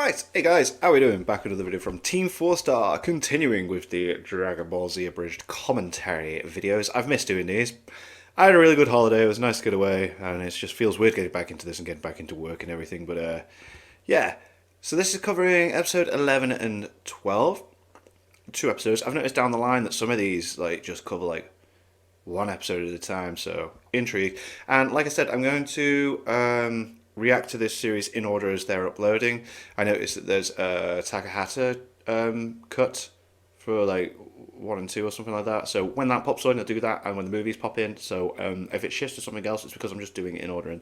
Right, hey guys, how we doing? Back with another video from Team 4 Star, continuing with the Dragon Ball Z Abridged commentary videos. I've missed doing these. I had a really good holiday, it was nice to get away, and it just feels weird getting back into this and getting back into work and everything, but yeah. So this is covering episode 11 and 12. Two episodes. I've noticed down the line that some of these just cover one episode at a time, so intrigue. And like I said, I'm going to react to this series in order as they're uploading. I noticed that there's a Takahata cut for 1 and 2 or something like that. So when that pops on, I'll do that, and when the movies pop in. So if it shifts to something else, it's because I'm just doing it in order and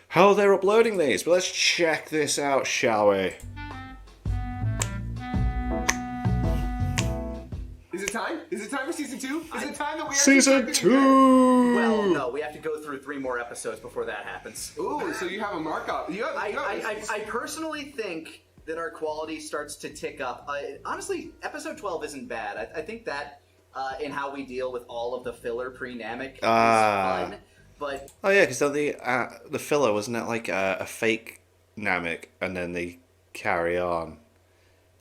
how they're uploading these. But let's check this out, shall we? Is it time? Is it time for season 2? Is it time that we Season 2? Well, no, we have to go through 3 more episodes before that happens. Ooh, so you have a markup. I personally think that our quality starts to tick up. Honestly, episode 12 isn't bad. I think that in how we deal with all of the filler pre-Namek is fun. But oh yeah, because the filler wasn't it like a fake Namek, and then they carry on.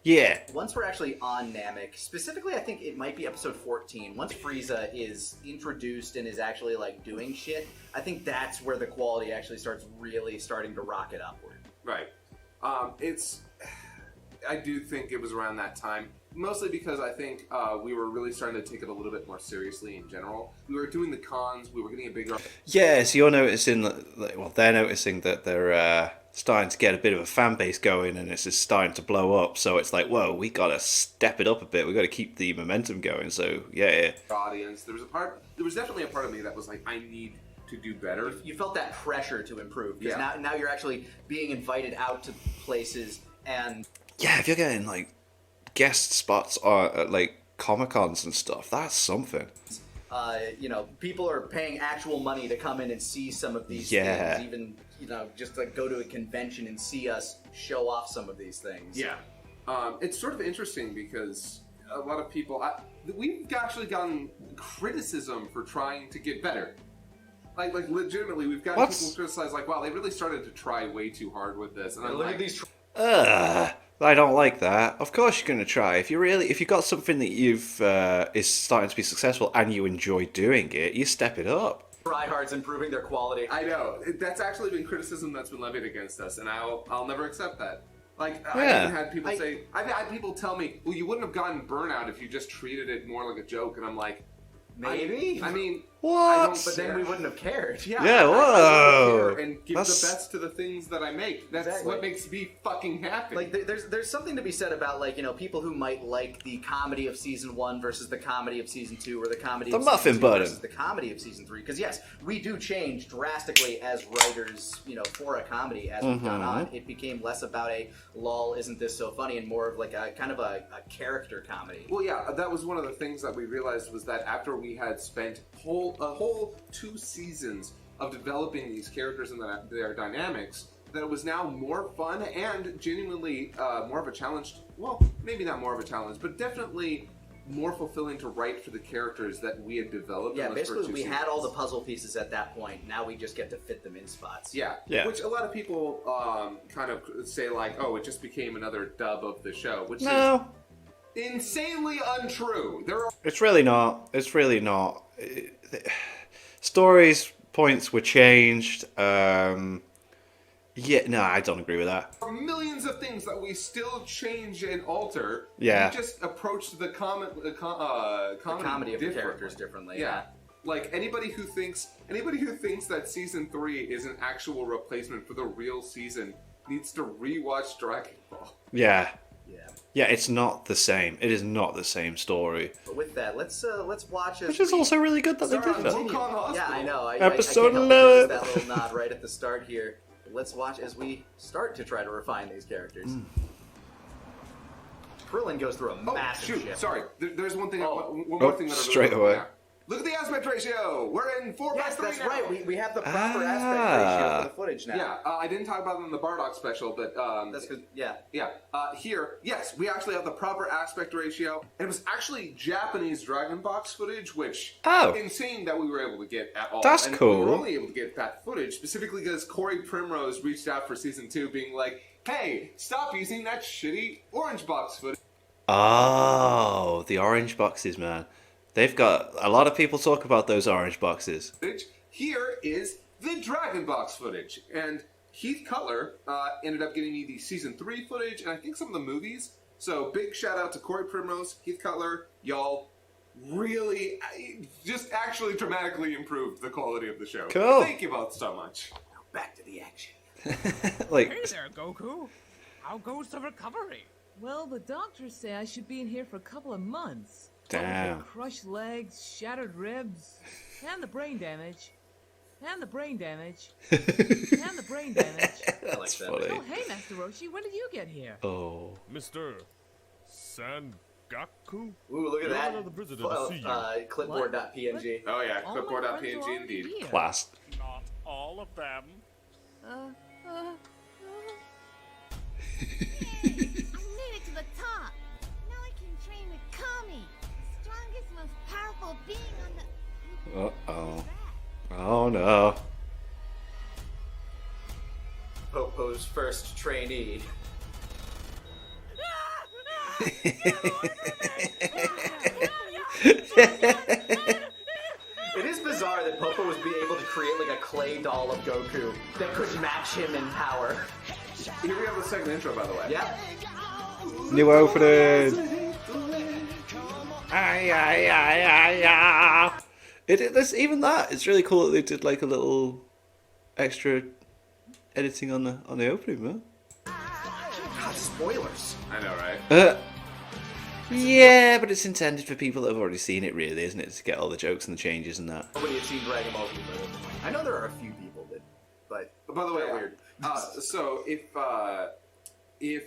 Yeah. Once we're actually on Namek, specifically I think it might be episode 14, once Frieza is introduced and is actually doing shit, I think that's where the quality actually starts really starting to rocket upward. Right. I do think it was around that time, mostly because I think we were really starting to take it a little bit more seriously in general. We were doing the cons, we were getting a bigger... Yeah, so you're noticing, they're noticing that they're starting to get a bit of a fan base going, and it's just starting to blow up, so it's like, whoa, we gotta step it up a bit, we gotta keep the momentum going, so yeah. Audience, there was definitely a part of me that was like, I need to do better. You felt that pressure to improve, because now you're actually being invited out to places, and... Yeah, if you're getting, guest spots at, Comic-Cons and stuff, that's something. People are paying actual money to come in and see some of these things, even, just go to a convention and see us show off some of these things. Yeah. It's sort of interesting because a lot of people, we've actually gotten criticism for trying to get better. Legitimately, we've gotten people criticize, wow, they really started to try way too hard with this. And I'm look like, at these... I don't like that. Of course you're going to try. If you got something that is starting to be successful and you enjoy doing it, you step it up. Tryhards improving their quality. I know. That's actually been criticism that's been levied against us, and I'll never accept that. I've even had people say, I've had people tell me, well, you wouldn't have gotten burnout if you just treated it more like a joke, and I'm like, maybe. I mean, what? But then we wouldn't have cared. Yeah, whoa. And give the best to the things that I make. That's what makes me fucking happy. There's something to be said about people who might like the comedy of season 1 versus the comedy of season 2, or the comedy of season 2 versus the comedy of season 3. Because yes, we do change drastically as writers. For a comedy as we've gone on, it became less about a lol, isn't this so funny, and more of a kind of a character comedy. Well, yeah, that was one of the things that we realized was that after we had spent a whole 2 seasons of developing these characters and their dynamics, that it was now more fun and genuinely more of a challenge. Well, maybe not more of a challenge, but definitely more fulfilling to write for the characters that we had developed. Yeah, basically we had all the puzzle pieces at that point. Now we just get to fit them in spots. Yeah. Which a lot of people kind of say oh, it just became another dub of the show, which is insanely untrue. It's really not. It's really not. Stories points were changed. Yeah, no, I don't agree with that. There are millions of things that we still change and alter. Yeah. We just approach the comedy of the characters differently. Yeah. Anybody who thinks that season 3 is an actual replacement for the real season needs to rewatch Dragon Ball. Yeah. Yeah, it's not the same. It is not the same story. But with that, let's watch it. Which is also really good that they did that. Yeah, I know. Episode I 11. That little nod right at the start here. But let's watch as we start to try to refine these characters. Krillin goes through a massive shift. Sorry. There's one thing. One more thing that I really straight away. Yeah. Look at the aspect ratio. We're in 4:3 Yes, that's now. right. We have the proper aspect ratio for the footage now. Yeah, I didn't talk about it in the Bardock special, but that's good. Yeah. Here, yes, we actually have the proper aspect ratio. And it was actually Japanese Dragon Box footage, which insane that we were able to get at all. That's cool. We were only able to get that footage specifically because Corey Primrose reached out for season 2, being like, hey, stop using that shitty orange box footage. Oh, the orange boxes, man. They've got a lot of people talk about those orange boxes. Here is the Dragon Box footage. And Heath Cutler ended up getting me the Season 3 footage and I think some of the movies. So big shout out to Corey Primrose, Heath Cutler, y'all really just actually dramatically improved the quality of the show. Cool. Thank you both so much. Now back to the action. Like, Hey there, Goku. How goes the recovery? Well, the doctors say I should be in here for a couple of months. damn. Crushed legs, shattered ribs, and the brain damage. And the brain damage. And the brain damage. That's that. funny. Oh, hey, Master Roshi, when did you get here? Oh. Mr. Sangaku? Ooh, look at that. Another visitor to see you. Clipboard.png. Oh yeah, All my clipboard.png friends are already indeed. here. Class. Not all of them. I made it to the top. Now I can train with Kami, the strongest, most powerful being on the. Uh-oh. Oh, no. Popo's first trainee. It is bizarre that Popo was able to create like a clay doll of Goku that could match him in power. Here we have the second intro, by the way. Yep. New opening. Ay, ay, ay, ay, ay. There's even that. It's really cool that they did like a little extra editing on the opening, man. God, spoilers. I know, right? Yeah, but it's intended for people that have already seen it, really, isn't it? To get all the jokes and the changes and that. Nobody had seen Dragon Ball Z, but I know there are a few people that, but By the way, they're weird. So if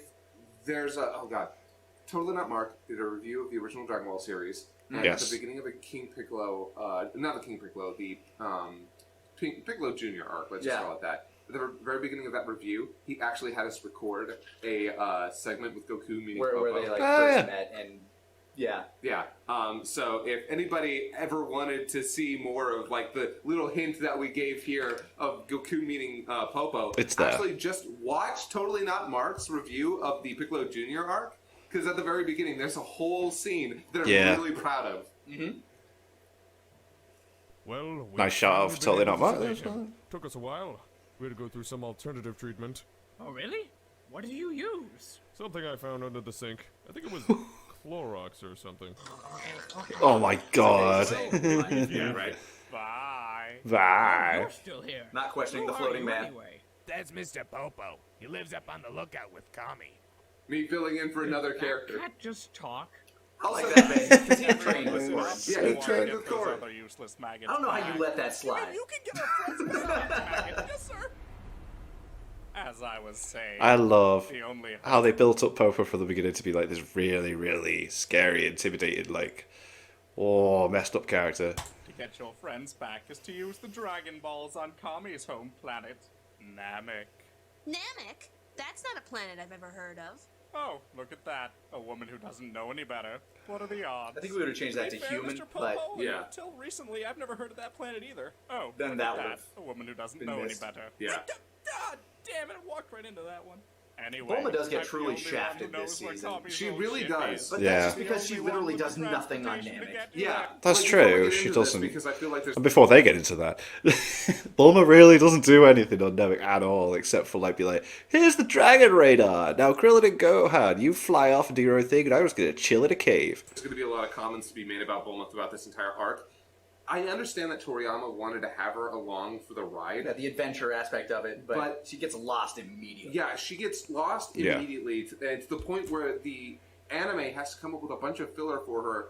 there's a Totally Not Mark did a review of the original Dragon Ball series, and Yes. at the beginning of the King Piccolo, not the King Piccolo, the Piccolo Junior arc, let's just Yeah. call it that. At the very beginning of that review, he actually had us record a segment with Goku meeting where Popo. they like Oh, first yeah. met and yeah. Yeah. So if anybody ever wanted to see more of like the little hint that we gave here of Goku meeting Popo, It's there. actually just watch Totally Not Mark's review of the Piccolo Junior arc, because at the very beginning there's a whole scene that I'm Yeah. really proud of. Well, we Nice shot of finally been Totally able Not to Mark. sedate That's him. Took us a while. We had to go through some alternative treatment. Oh, really? What did you use? Something I found under the sink. I think it was Clorox or something. Oh my god. Yeah, right. Bye. Bye. You're still here. Not questioning Who the are floating you man. Anyway? That's Mr. Popo. He lives up on the lookout with Kami. Me filling in for another character. Can't just talk. I like that man because he trained with Forrest. Yeah, he trained with Corey. Other useless maggots. I don't know how you let that slide. You can get our friends back. Yes, sir. As I was saying, I love the only how they built up Popo from the beginning to be like this really, really scary, intimidated, like, messed up character. to get your friends back is to use the Dragon Balls on Kami's home planet, Namek. Namek? That's not a planet I've ever heard of. Oh, look at that. A woman who doesn't know any better. What are the odds? I think we would have changed that to Be fair, human, Mr. but Popo, yeah. Until recently, I've never heard of that planet either. Oh, Then look that at would've A woman who doesn't been know missed. any better. Yeah. God damn it, I walked right into that one. Anyway, Bulma does get I'm the truly only one shafted who knows this what season. Kami's She old really shit does. is. but Yeah. that's just because she The only literally one does with nothing on transportation to Namek. get to Yeah. that. That's But before we true, get she into this, doesn't- Because I feel like there's And before they get into that, Bulma really doesn't do anything on Namek at all, except for like be like, here's the Dragon Radar. Now Krillin and Gohan, you fly off and do your own thing, and I'm just gonna chill in a cave. There's going to be a lot of comments to be made about Bulma throughout this entire arc. I understand that Toriyama wanted to have her along for the ride. Yeah, the adventure aspect of it, but But- she gets lost immediately. Yeah, she gets lost Yeah. immediately to the point where the anime has to come up with a bunch of filler for her,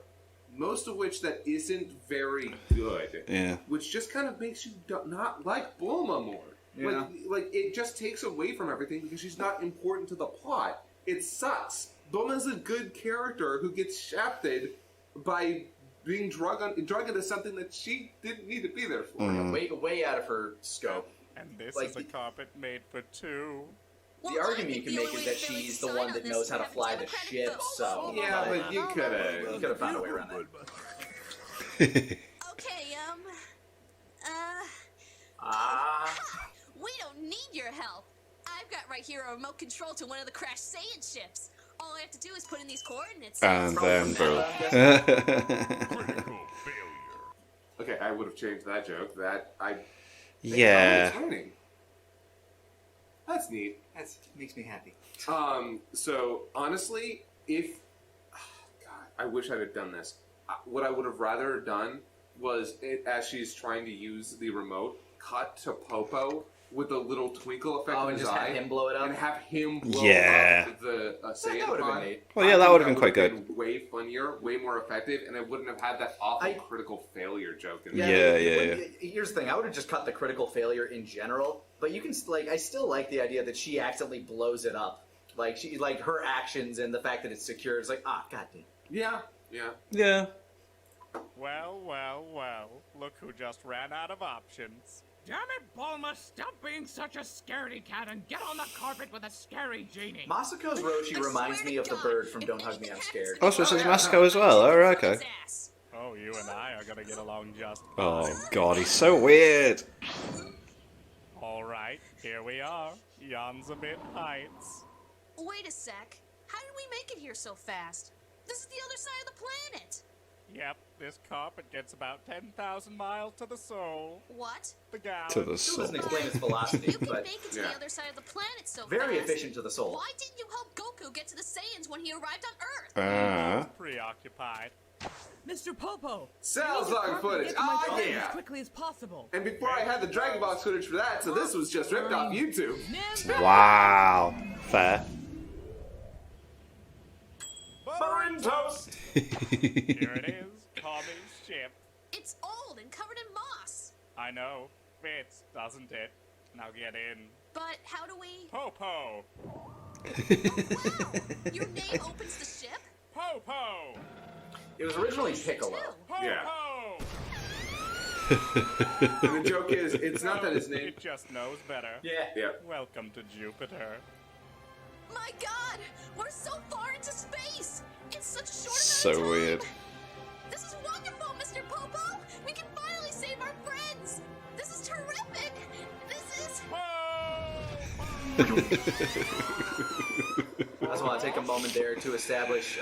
most of which that isn't very good. Yeah. Which just kind of makes you not like Bulma more. Yeah. Like it just takes away from everything because she's not important to the plot. It sucks. Bulma's a good character who gets shafted by being drug into something that she didn't need to be there for. Way out of her scope. And this Like is a the- carpet made for two. Well, The I argument you think can the make only is that way to she's the sign one on that this knows how to is fly the Democratic ship, vote. so... Yeah, but you could You have. could have found a way around that. Okay, Ah... we don't need your help. I've got right here a remote control to one of the crashed Saiyan ships. All I have to do is put in these coordinates. And then boom. Critical failure. Okay, I would have changed that joke. Yeah. Returning. That's neat. That makes me happy. So honestly, God, I wish I'd have done this. What I would have rather done was, as she's trying to use the remote, cut to Popo with a little twinkle effect in and his just eye, have him blow it up? and have him blow Yeah. up the Saiyan That would have pod. been neat. Well, yeah, I that think would have been quite been good. way funnier, way more effective, and it wouldn't have had that awful critical failure joke in Yeah. there. Here's the thing: I would have just cut the critical failure in general, but you can I still like the idea that she accidentally blows it up. Like her actions and the fact that it's secure is like, goddamn. Yeah. Yeah. Well, well, well. Look who just ran out of options. Damn it, Bulma, stop being such a scaredy cat and get on the carpet with a scary genie. Masako's Roshi reminds me of the bird from Don't Hug Me, I'm Scared. Oh, so it says Masco as well. Oh, okay. Oh, you and I are gonna get along just fine. Oh, God, he's so weird. All right, here we are. Yanzabit Heights. Wait a sec. How did we make it here so fast? This is the other side of the planet. Yep, this carpet gets about 10,000 miles to the soul. What? The gallon. To the Still soul. doesn't explain its velocity, You can but make it to the other side of the planet so very fast. efficient to the soul. Why didn't you help Goku get to the Saiyans when he arrived on Earth? Preoccupied. Mr. Popo! Sounds I need like your carpet to footage. get to my Oh, daughter yeah. as quickly as possible. And before I had the Dragon Ball footage for that, so this was just ripped off YouTube. Wow. Fair. Butter and toast. Here it is, Tommy's ship. It's old and covered in moss. I know. Fits, doesn't it? Now get in. But how do we... Popo! Your name opens the ship? Popo! It was originally Piccolo. Popo! Yeah. And the joke is, it's not that his name... It just knows better. Yeah. Welcome to Jupiter. My God! We're so far into space! It's such a short So amount of time! weird. This is wonderful, Mr. Popo! We can finally save our friends! This is terrific! This is... I just want to take a moment there to establish,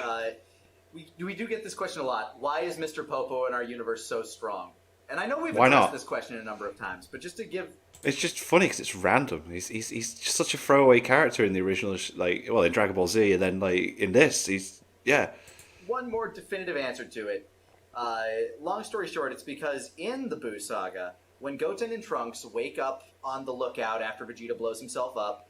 we do get this question a lot. Why is Mr. Popo in our universe so strong? And I know we've Why addressed not? this question a number of times, but just to give... It's just funny because it's random. He's just such a throwaway character in the original, in Dragon Ball Z, and then in this, One more definitive answer to it. Long story short, it's because in the Buu saga, when Goten and Trunks wake up on the lookout after Vegeta blows himself up,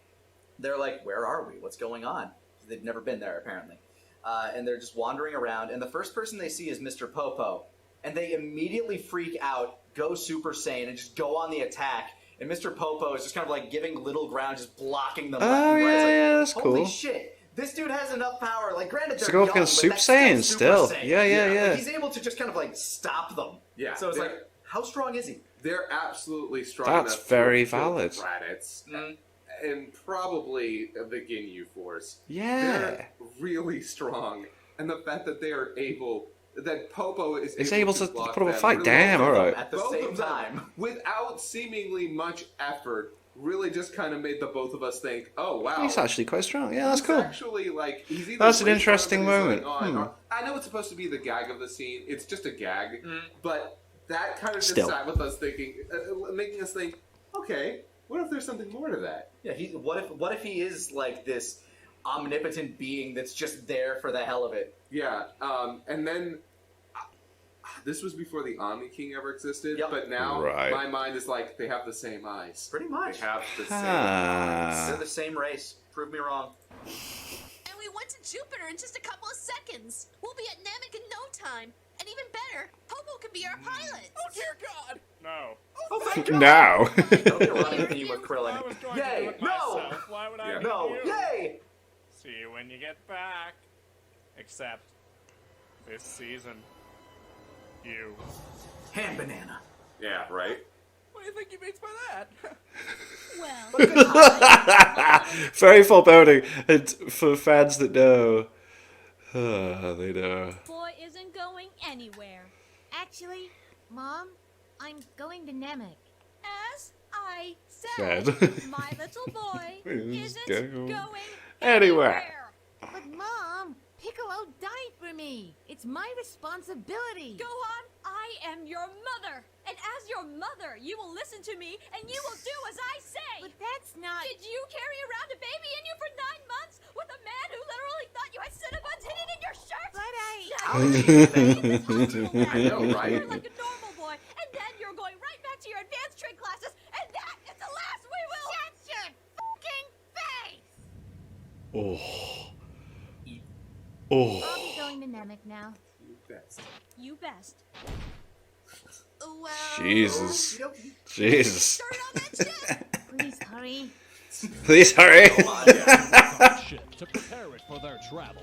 they're like, where are we? What's going on? They've never been there, apparently. And they're just wandering around, and the first person they see is Mr. Popo. And they immediately freak out, go Super Saiyan, and just go on the attack. And Mr. Popo is just kind of giving little ground, just blocking them left and right. It's that's holy cool. shit. This dude has enough power. Granted, they're So go young, up but against Super that's Saiyan Super still. Saiyan. Yeah. He's able to just kind of stop them. Yeah. So it's how strong is he? They're absolutely strong That's enough very to kill valid. Raditz, and probably the Ginyu Force. Yeah. They're really strong. And the fact that they are able... That Popo is He's able to block put up a them, fight. really Damn, both of them alright. At the both same of them, time. without seemingly much effort, really just kind of made the both of us think, oh, wow. He's actually quite strong. Yeah, that's He's cool. actually, he's either That's an way interesting strong, but he's moment. or- I know it's supposed to be the gag of the scene. It's just a gag. But that kind of just Still. sat with us thinking, making us think, okay, what if there's something more to that? Yeah, what if he is this omnipotent being that's just there for the hell of it? Yeah, and then this was before the Omni King ever existed, Yep. but now Right. my mind is they have the same eyes. Pretty much. They have the same Ah. They're the same race. Prove me wrong. And we went to Jupiter in just a couple of seconds. We'll be at Namek in no time. And even better, Popo can be our pilot. Oh, dear God! No. Oh, thank God. Now. Don't get running theme with I Krillin. was going Yay! to do it No! myself. Why would I Yeah. do No! you? Yay! See you when you get back. Except this season. You. Hand banana. Yeah, right? What do you think he means by that? Well, Very foreboding. And for fans that know, they know. Boy isn't going anywhere. Actually, Mom, I'm going to Namek. As I said. My little boy isn't Go going anywhere. But Mom, Piccolo died for me. It's my responsibility. Gohan, I am your mother. And as your mother, you will listen to me and you will do as I say. But that's not... Did you carry around a baby in you for 9 months with a man who literally thought you had Cinnabons hidden in your shirt? But I know, right? You're like a normal boy, and then you're going right back to your advanced trig classes, and that is the last we will... Shut your fucking face! Oh. I'll be going to Namek now. You best. Well, Jesus. Jesus. start on that ship. Please hurry. Please hurry. Ship to prepare it for their travel.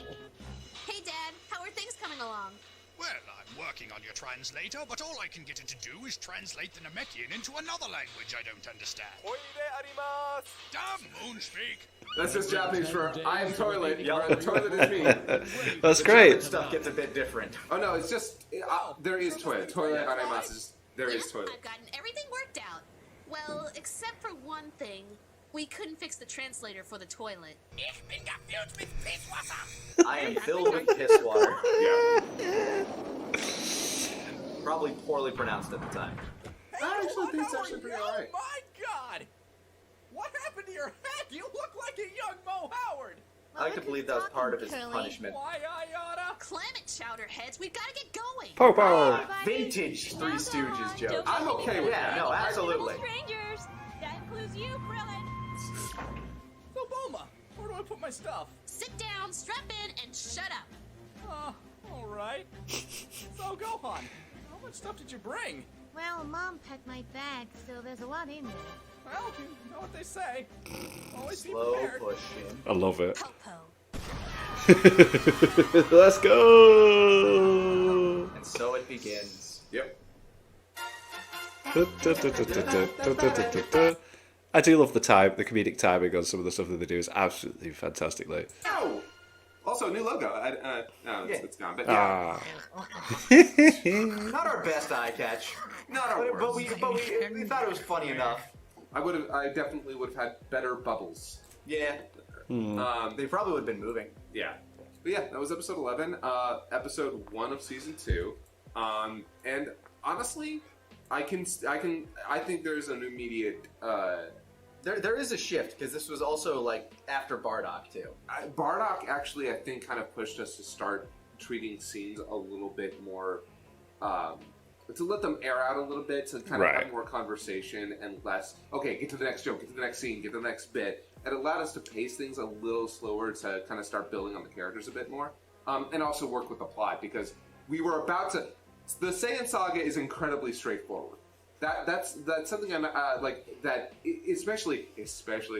Hey, Dad, how are things coming along? Well, I'm working on your translator, but all I can get it to do is translate the Namekian into another language I don't understand. Damn moonspeak! That's just Japanese for I am toilet, or the toilet is me. That's great. Stuff gets a bit different. Oh no, it's just there is toilet. Toilet arimasu. There is toilet. I've gotten everything worked out. Well, except for one thing. We couldn't fix the translator for the toilet. Ich bin gefüllt mit Pisswasser! I am filled with piss water. Yeah. Probably poorly pronounced at the time. I actually think it's actually pretty alright. Oh my God! What happened to your head? You look like a young Mo Howard. I like to believe that was part of his Curly. punishment. Why I oughta? Climate chowder heads, we've got to get going. Popo. Vintage Three Stooges joke. I'm okay with Yeah, that. no, absolutely. Strangers. That includes you, Krillin. So, Bulma, where do I put my stuff? Sit down, strap in, and shut up. All right. So, Gohan, how much stuff did you bring? Well, Mom packed my bag, so there's a lot in there. Well, you know what they say. Always be Slow prepared. pushing. I love it. Popo. Let's go. And so it begins. Yep. I do love the comedic timing on some of the stuff that they do is absolutely fantastically. Oh! Also, new logo. No, it's gone. But Ah. Not our best eye catch. not our But worst. we thought it was funny enough. I definitely would have had better bubbles. Yeah. They probably would have been moving. Yeah. But yeah, that was episode 11, episode 1 of season 2. And honestly, I think there's an immediate, There is a shift, because this was also, like, after Bardock, too. Bardock actually, I think, kind of pushed us to start treating scenes a little bit more, to let them air out a little bit, to kind of have more conversation and less, okay, get to the next joke, get to the next scene, get to the next bit. It allowed us to pace things a little slower to kind of start building on the characters a bit more, and also work with the plot, because we were about to... The Saiyan Saga is incredibly straightforward. That's something I'm like that, especially in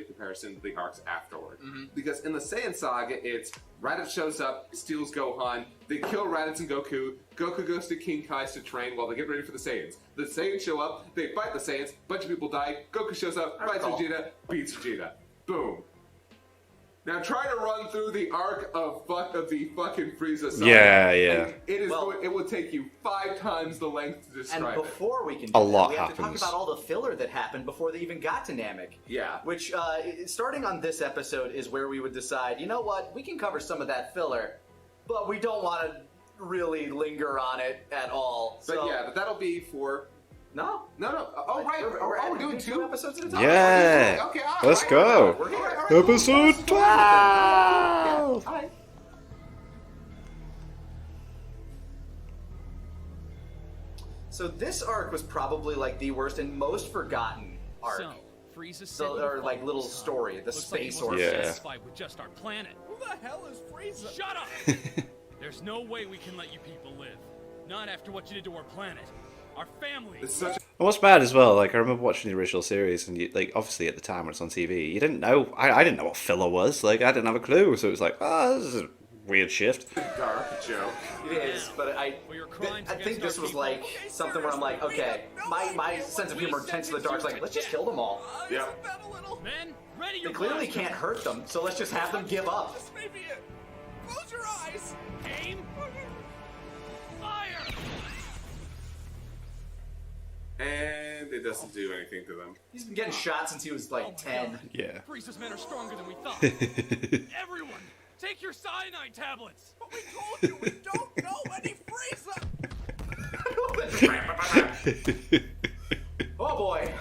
comparison to the arcs afterward. Because in the Saiyan Saga, it's Raditz shows up, steals Gohan, they kill Raditz and Goku. Goku goes to King Kai's to train while they get ready for the Saiyans. The Saiyans show up, they fight the Saiyans, bunch of people die. Goku shows up, fights Vegeta, beats Vegeta. Boom. Now try to run through the arc of the fucking Frieza saga. Yeah. And it will take you 5 times the length to describe And before we can do A that, lot we have to talk happens. about all the filler that happened before they even got to Namek. Yeah. Which, starting on this episode, is where we would decide, you know what, we can cover some of that filler, but we don't want to really linger on it at all. But that'll be for... No. Oh, right. We're doing 2 episodes at a time. Yeah. Okay, Let's go. All right. Episode 12. All right. So this arc was probably like the worst and most forgotten arc. So, Frieza said Or like little story, the looks like he space wasn't orc. Yeah. satisfied with just our planet. Who the hell is Frieza? Shut up! There's no way we can let you people live. Not after what you did to our planet. Our family. It's such And what's bad as well, like I remember watching the original series, and you, obviously at the time when it's on TV, you didn't know. I didn't know what filler was. Like I didn't have a clue, so it was like, this is a weird shift. a dark joke. It is, but I think this was like something where I'm like, okay, my sense of humor tends to the dark. Like, let's just kill them all. Yeah. Men, ready They your clearly blasters. can't hurt them, so let's just have them give up. This may be it. Close your eyes. Aim. Fire! And it doesn't do anything to them. He's been getting shot since he was like 10. Yeah. Rhesus men are stronger than we thought. Everyone, take your cyanide tablets. But we told you we don't know any Frieza! Oh boy.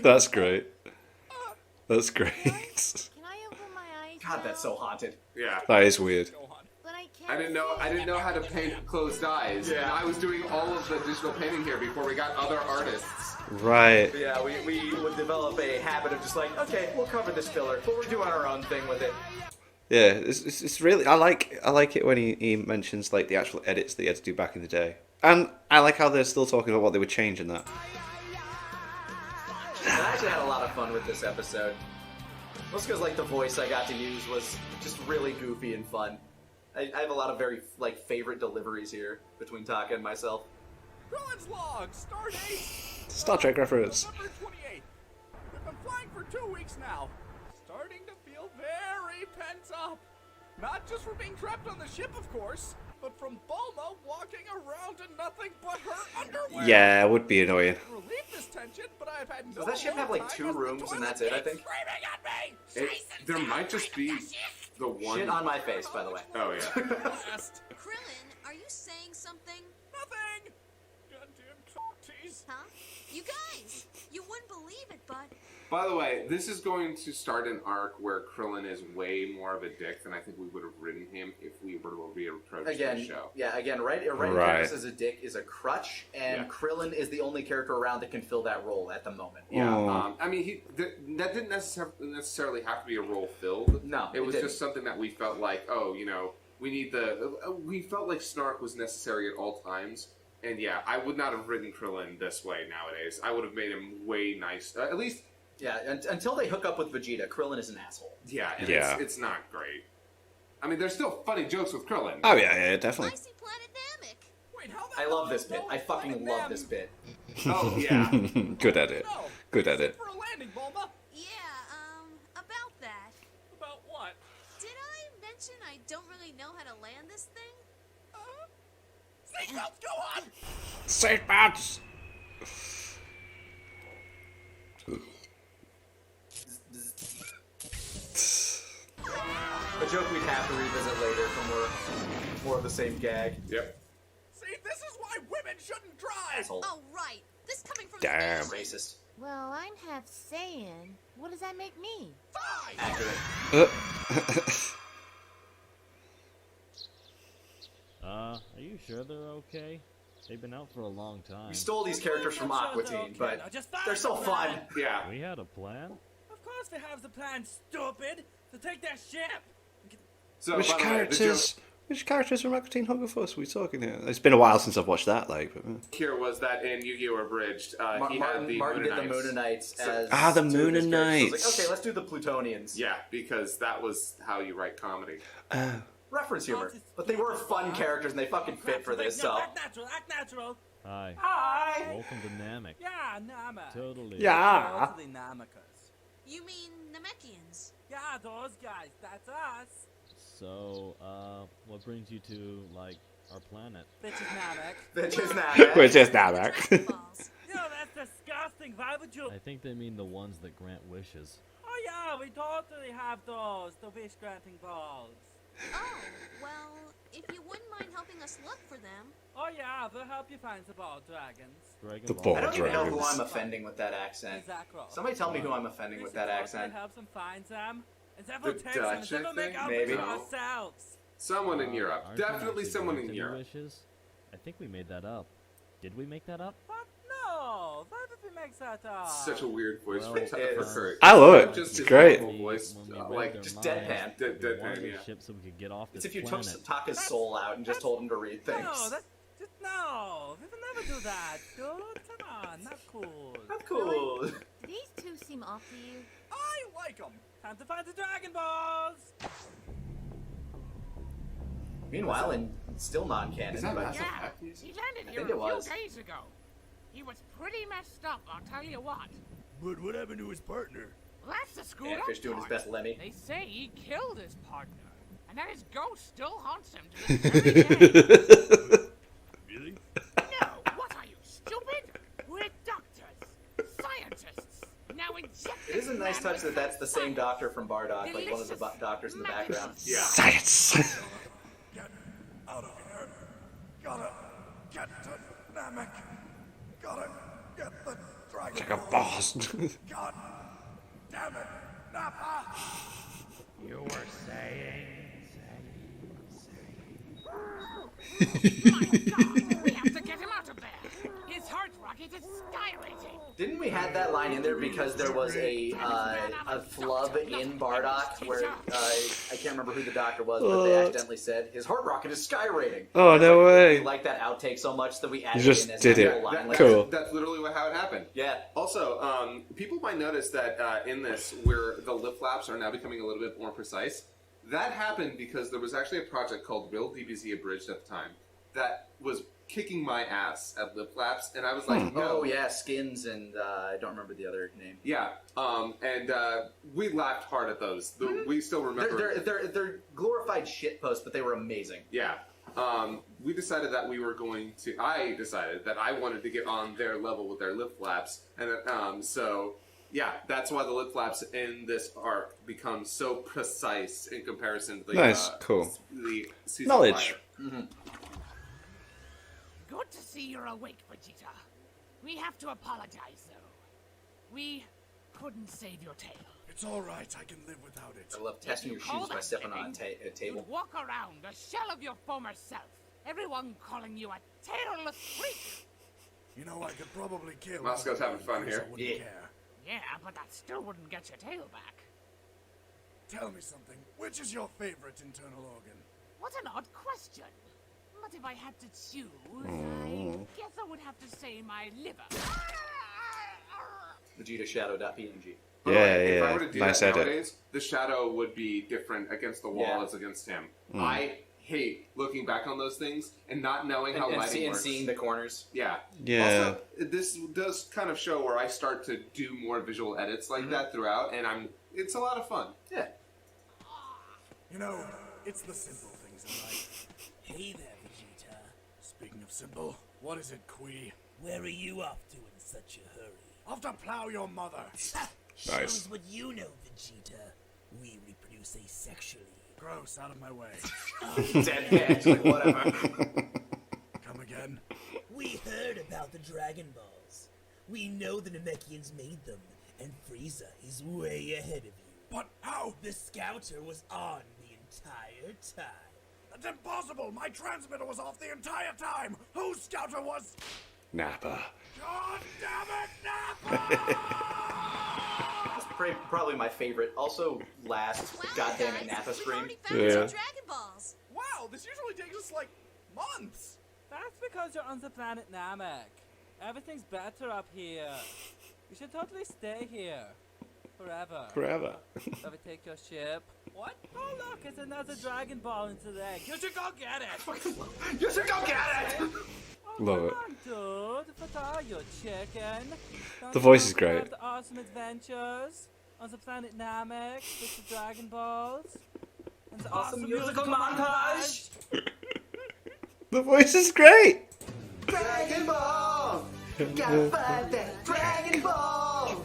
That's great. That's great. Can I open my eyes? God, that's so haunted. Yeah. That is weird. But I can't. I didn't know how to paint closed eyes. Yeah. And I was doing all of the digital painting here before we got other artists. Right. But yeah, we would develop a habit of just like, okay, we'll cover this filler, but we're doing our own thing with it. Yeah, it's really I like it when he mentions like the actual edits that he had to do back in the day, and I like how they're still talking about what they would change in that. I actually had a lot of fun with this episode. Most because like the voice I got to use was just really goofy and fun. I have a lot of very like favorite deliveries here between Taka and myself. Krillin's log, start date. Star Trek reference. November 28th. We've been flying for 2 weeks now. Starting to feel very pent up. Not just from being trapped on the ship, of course, but from Bulma walking around in nothing but her underwear. Yeah, it would be annoying. Relieve this tension, but I've had no Does that ship have like 2 rooms and that's it, I think? Screaming at me! There might just be the one. Shit on my face, by the way. Oh yeah. Krillin, are you saying something? Nothing! Goddamn talk tease. Huh? You guys, you wouldn't believe it, but By the way, this is going to start an arc where Krillin is way more of a dick than I think we would have written him if we were to reapproach Again, the show. yeah, again, writing Right. Camus as a dick is a crutch, and Yeah. Krillin is the only character around that can fill that role at the moment. Yeah, Oh. I mean, that didn't necessarily have to be a role filled. No, it was didn't. just something that we felt like, oh, you know, we need we felt like snark was necessary at all times. And yeah, I would not have written Krillin this way nowadays. I would have made him way nice. At least, Yeah, until they hook up with Vegeta, Krillin is an asshole. yeah, and Yeah. It's not great. I mean, there's still funny jokes with Krillin. Oh yeah, definitely. I see Planet Namek. Wait, how the I hell love this is bit. no I fucking Planet love Nam- this bit. Oh yeah. Good at it. No. Good at Sit it. for a landing, Bulma. Yeah, about that. About what? Did I mention I don't really know how to land this thing? Seatbelts, go on! Seatbelts. A joke we'd have to revisit later from more of the same gag. Yep. See, this is why women shouldn't drive! Asshole. Oh, right. This coming from Damn. the station. Racist. Well, I'm half Saiyan. What does that make me? Fine! Accurate. Are you sure they're okay? They've been out for a long time. We stole these characters from Aqua Teen, but they're so fun. Yeah. We had a plan? Of course they have the plan, stupid! To take that ship! So, Which by the way, the characters? Which characters from Aqua Teen Hunger Force are we talking here? It's been a while since I've watched that. Like, but, joke here was that in Yu-Gi-Oh! Abridged, he had the Martin did the Moonanites. Moonanites So- as the two of his characters. So I Moonanites. was like, okay, let's do the Plutonians. Yeah, because that was how you write comedy. Reference humor. But they were fun characters and they fucking fit for this, so. Act natural, act natural! Hi. Hi! Welcome to Namek. Yeah, Namek. Totally. Yeah. Totally Namekas. You mean Namekians? Yeah, those guys, that's us. So, what brings you to, like, our planet? Bitches Namek. Bitches Namek. We're just Namek. Balls. Yo, that's disgusting. Why would you? I think they mean the ones that grant wishes. Oh yeah, we totally have those, the wish granting balls. Oh, well, if you wouldn't mind helping us look for them. Oh yeah, we'll help you find the ball dragons. Dragon The Ball. ball. I don't even know who Dragons. I'm offending with that accent. Exactly. Somebody tell me who I'm offending with that accent. Help them find them. And then we'll The take them and Dutch, then I we'll make think? out Maybe. with No. ourselves. Someone in Europe. Aren't we Definitely actually someone in granting Europe. Wishes? I think we made that up. Did we make that up? But no, why did we make that up? Such a weird voice Well, for it for is. Kurt. I love it. Just It's his great. normal voice, When we read like their just minds, deadpan. Deadpan, we wanted yeah. a ship so we could get off this It's if you planet. took Taka's soul out and just told him to read things. No, that's just no. We will never do that, dude. Come on, not cool. Not cool. Do these two seem off to you? I like them! Time to find the Dragon Balls. Meanwhile, in still non-canon, Is that but Massive Yeah, Attack he music? landed I here think it a was. few days ago. He was pretty messed up, I'll tell you what. But what happened to his partner? Well, that's the screwed yeah, up Fish doing his part. best Lemmy. They say he killed his partner, and that his ghost still haunts him to this very day. Really? No, what are you, stupid? We're doctors. touch that that's the same doctor from Bardock, like one of the doctors in the background. Yeah. Science. Get out of here. Gotta get to Namek. Gotta get the Dragon Like a Ball. boss. God damn it, Nappa! You were saying. We have to get him out of there. His heart rocket is skyrocketing. Didn't we have that line in there because there was a flub in Bardock where I can't remember who the doctor was, but they accidentally said his heart rocket is sky rating. Oh, no way. We like that outtake so much that we added You just in as did a it. whole line. Like, Cool. That's literally how it happened. Yeah. Also, people might notice that in this, where the lip flaps are now becoming a little bit more precise, that happened because there was actually a project called Real DBZ Abridged at the time that was kicking my ass at lip flaps, and I was like, no. Oh yeah, Skins and I don't remember the other name. Yeah, and we laughed hard at those. We still remember. They're glorified shit posts, but they were amazing. Yeah. We decided that we were going to. I decided that I wanted to get on their level with their lip flaps, and so yeah, that's why the lip flaps in this arc become so precise in comparison to the Nice, cool. the season Knowledge. prior. Mm-hmm. Good to see you're awake, Vegeta. We have to apologize, though. We couldn't save your tail. It's alright, I can live without it. I love testing your shoes by stepping on a table. You'd walk around a shell of your former self. Everyone calling you a tailless freak. You know, I could probably kill. Moscow's having fun here. I wouldn't care. Yeah, but that still wouldn't get your tail back. Tell me something. Which is your favorite internal organ? What an odd question. But if I had to choose, I guess I would have to say my liver. Vegeta Shadow.png. Yeah, If I were to yeah. do Nice that edit. nowadays, the shadow would be different against the wall as against him. I hate looking back on those things and not knowing how lighting works. Seeing the corners. Yeah. Yeah. Also, this does kind of show where I start to do more visual edits like that throughout, and it's a lot of fun. Yeah. You know, it's the simple things in life. Hey there, Vegeta. Speaking of simple, what is it, Kui? Where are you off to in such a hurry? Off to plow your mother. Shows what you know, Vegeta. We reproduce asexually. Gross, out of my way. Dead catch, like whatever. Come again? We heard about the Dragon Balls. We know the Namekians made them, and Frieza is way ahead of you. But how? The Scouter was on the entire time. That's impossible! My transmitter was off the entire time! Whose scouter was... Nappa. God damn it, Nappa! That's probably my favorite. Also, last goddamn it, Nappa stream. Found some Dragon Balls. Wow, this usually takes us like months! That's because you're on the planet Namek. Everything's better up here. You should totally stay here. Forever. Forever. Shall we take your ship? What? Oh look, it's another Dragon Ball into the egg. You should go get it! You should go get it! Love it. Come on, dude. What are you, chicken? Don't The voice you is want to great. have the awesome adventures on the planet Namek with the Dragon Balls. And the awesome musical montage. The voice is great. Dragon Ball! Gotta find that Dragon Ball!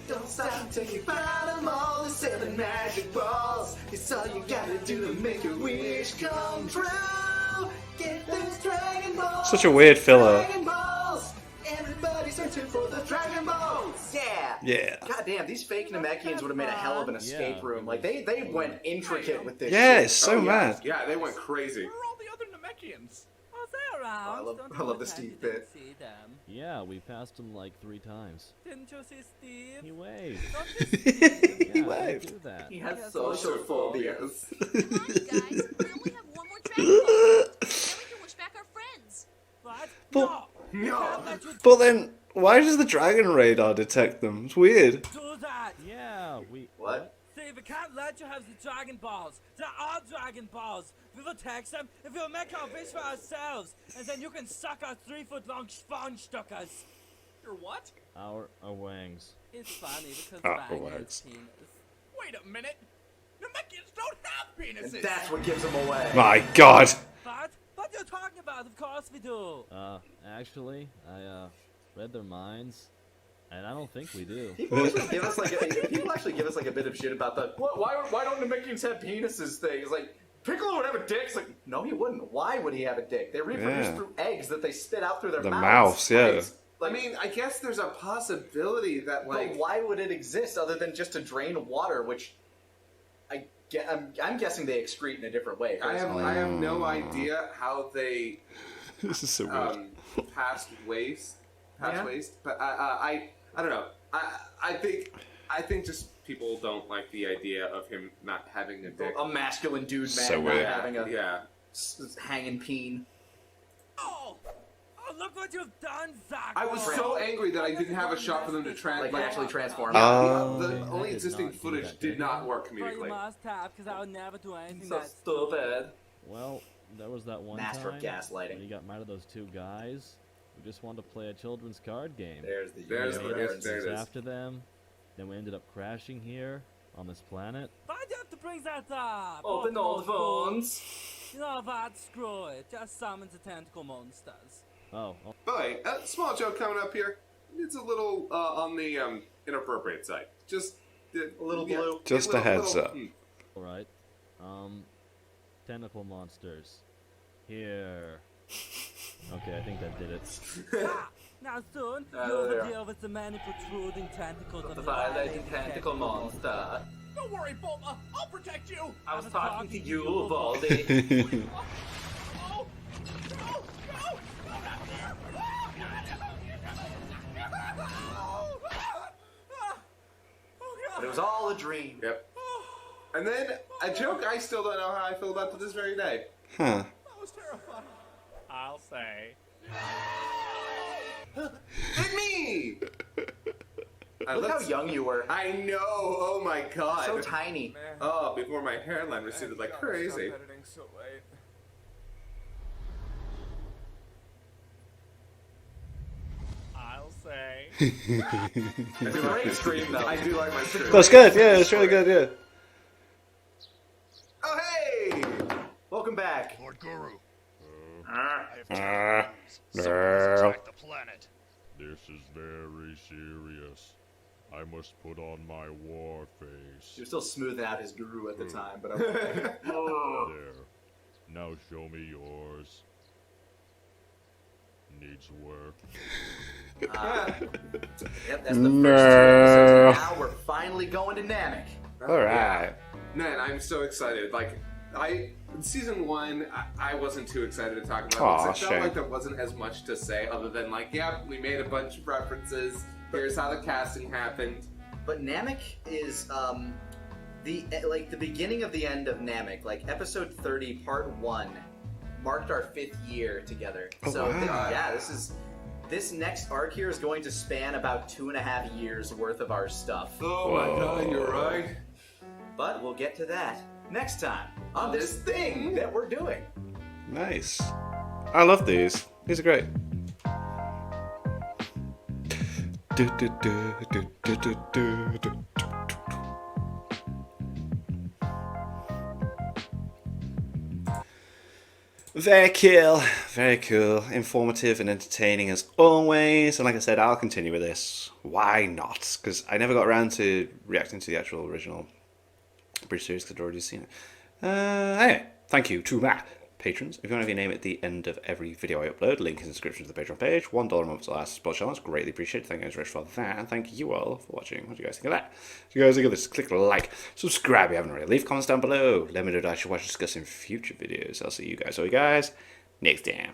Don't stop until you find them all. The 7 magic balls. It's all you gotta do to make your wish come true. Get those Dragon Balls. Such a weird filler. Dragon Balls. Everybody's searching for the Dragon Balls. Yeah. Yeah. God damn, these fake Namekians would have made a hell of an escape room. Like they went intricate with this. Yeah, shit. it's so mad. Yeah, they went crazy. Where are all the other Namekians? Oh, they're around. I love the Steve bit. See them. Yeah, we passed him like 3 times. Didn't you see Steve? He waved. Don't you see? Yeah, waved. do that. He has social phobias. Come on, guys. We only have one more Dragon Ball. Then we can wish back our friends. What? But, No. but then, why does the dragon radar detect them? It's weird. Do that. Yeah, we... What? Steve, we can't let you have the Dragon Balls. There are Dragon Balls. We will take them if we'll make our wish for ourselves. And then you can suck our 3-foot-long sponge stuckers. Your what? Our wangs. It's funny because Ah, Dragon wax. is penis. Wait a minute! Namekians don't have penises! And that's what gives them away. My God. What are you talking about? Of course we do. Actually, I, read their minds. And I don't think we do. People actually give us like a bit of shit about the why don't Namekians have penises thing. It's like Piccolo would have a dick. It's like no, he wouldn't. Why would he have a dick? They reproduce through eggs that they spit out through their mouths. Yeah. I mean, I guess there's a possibility that like. But why would it exist other than just to drain water, which I'm guessing they excrete in a different way. I have no idea how they. This is so weird. Past waste, but I don't know. I think just people don't like the idea of him not having a dick. A masculine dude, man, So not weird. having a hanging peen. Oh, look what you've done, Zach! I was so angry that I didn't have a shot for them to actually transform. Yeah, the only existing footage did not work But you comedically. must have, because I would never do anything So that stupid. Well, there was that one Master time of gaslighting. when you got mad at those two guys who just wanted to play a children's card game. There's the We made reference. us after them. Then we ended up crashing here on this planet. Why'd you have to bring that up? Open all the phones. You know what? Screw it. Just summon the tentacle monsters. Oh. Boy, a small joke coming up here. It's a little on the inappropriate side. Just a little blue. Just a heads up. Alright. Tentacle monsters. Here. Okay, I think that did it. Now soon, there. you'll deal with the many protruding tentacles of The violating tentacle monster. Don't worry, Bulma. I'll protect you. I was talking to you, Baldy. Oh, no, no, But it was all a dream. Yep. And then a joke I still don't know how I feel about to this very day. Huh. That was terrifying. I'll say. Hit me! Look how young you were. I know. Oh my god. So tiny. Oh, before my hairline receded like crazy. Editing so late. I'll say. It's a great stream though. I do like my stream. That's good. Yeah, it's really good. Yeah. Oh hey! Welcome back. Lord Guru. Girl. Attack the planet. This is very serious. I must put on my war face. He was still smoothing out his guru at the time, but okay. There. Now show me yours. Needs work. Yep, that's the first two episodes. Now we're finally going to Namek. Alright. Man, I'm so excited. Like, in season 1, I wasn't too excited to talk about Aw, it. It felt shame. like there wasn't as much to say other than like, yeah, we made a bunch of references. Here's how the casting happened. But Namek is the beginning of the end of Namek. Like episode 30, part 1, marked our 5th year together. Oh, So wow. this next arc here is going to span about 2.5 years worth of our stuff. Oh my god, you're right. But we'll get to that next time on this thing that we're doing. Nice. I love these. These are great. Very cool, very cool, informative and entertaining as always. And like I said, I'll continue with this. Why not? Because I never got around to reacting to the actual original British series because I'd already seen it. Anyway, thank you to my patrons. If you want to have your name at the end of every video I upload, link in the description to the Patreon page. $1 a month to last spot challenge. Greatly appreciated. Thank you guys very much for that. And thank you all for watching. What do you guys think of that? If you guys think of this, click like, subscribe if you haven't already. Leave comments down below. Let me know what I should watch discuss in future videos. I'll see you guys next time.